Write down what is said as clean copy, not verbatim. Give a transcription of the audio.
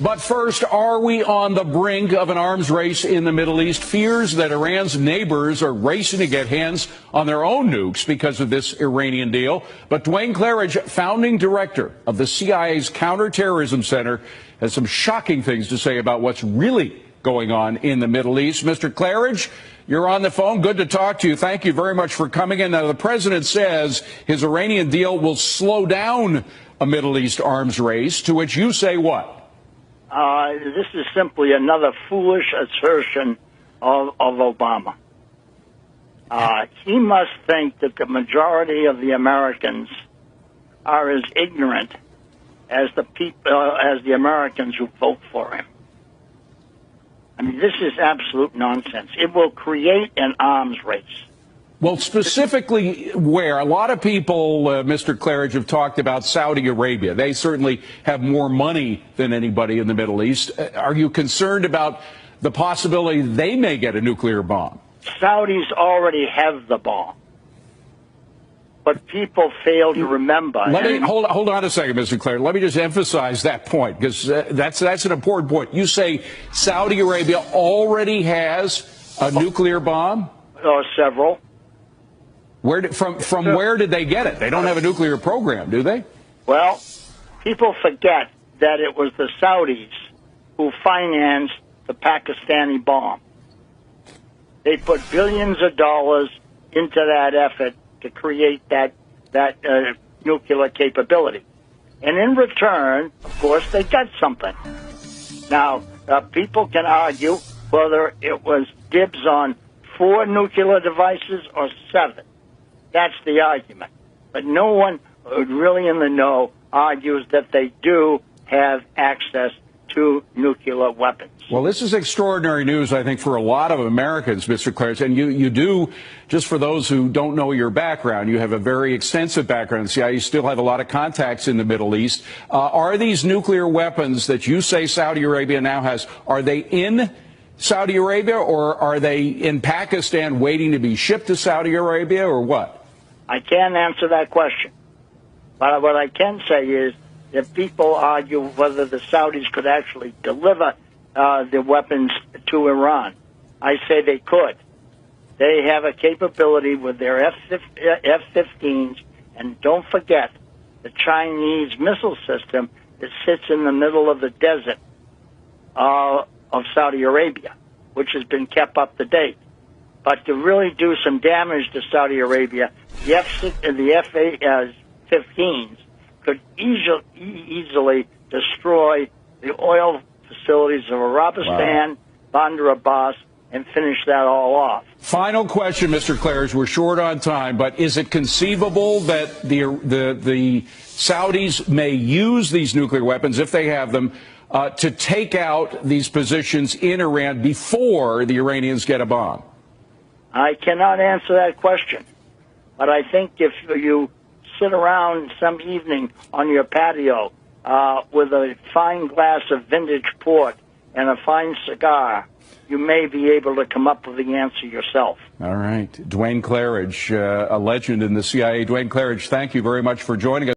But first, are we on the brink of an arms race in the Middle East? Fears that Iran's neighbors are racing to get hands on their own nukes because of this Iranian deal. But Duane Clarridge, founding director of the C.I.A.'s Counterterrorism Center, has some shocking things to say about what's really going on in the Middle East. Mr. Clarridge, you're on the phone. Good to talk to you. Thank you very much for coming in. Now, the president says his Iranian deal will slow down a Middle East arms race, to which you say what? This is simply another foolish assertion of Obama. He must think that the majority of the Americans are as ignorant as the Americans who vote for him. I mean, this is absolute nonsense. It will create an arms race. Well, specifically where? A lot of people, Mr. Clarridge, have talked about Saudi Arabia. They certainly have more money than anybody in the Middle East. Are you concerned about the possibility they may get a nuclear bomb? Saudis already have the bomb. But people fail to remember. Hold on a second, Mr. Clarridge. Let me just emphasize that point, because that's an important point. You say Saudi Arabia already has a nuclear bomb? Several. From where did they get it? They don't have a nuclear program, do they? Well, people forget that it was the Saudis who financed the Pakistani bomb. They put billions of dollars into that effort to create that nuclear capability. And in return, of course, they got something. Now, people can argue whether it was dibs on 4 nuclear devices or 7. That's the argument. But no one really in the know argues that they do have access to nuclear weapons. Well, this is extraordinary news, I think, for a lot of Americans, Mr. Clarridge. And you do, just for those who don't know your background, you have a very extensive background in the CIA. You still have a lot of contacts in the Middle East. Are these nuclear weapons that you say Saudi Arabia now has, are they in Saudi Arabia, or are they in Pakistan waiting to be shipped to Saudi Arabia, or what? I can't answer that question. But what I can say is, if people argue whether the Saudis could actually deliver the weapons to Iran, I say they could. They have a capability with their F-15s, and don't forget, the Chinese missile system that sits in the middle of the desert of Saudi Arabia, which has been kept up to date. But to really do some damage to Saudi Arabia, the F-15s could easily destroy the oil facilities of Arabistan, Bandar Abbas, and finish that all off. Final question, Mr. Clarridge. We're short on time, but is it conceivable that the Saudis may use these nuclear weapons, if they have them, to take out these positions in Iran before the Iranians get a bomb? I cannot answer that question. But I think if you sit around some evening on your patio with a fine glass of vintage port and a fine cigar, you may be able to come up with the answer yourself. All right. Duane Clarridge, a legend in the CIA. Duane Clarridge, thank you very much for joining us.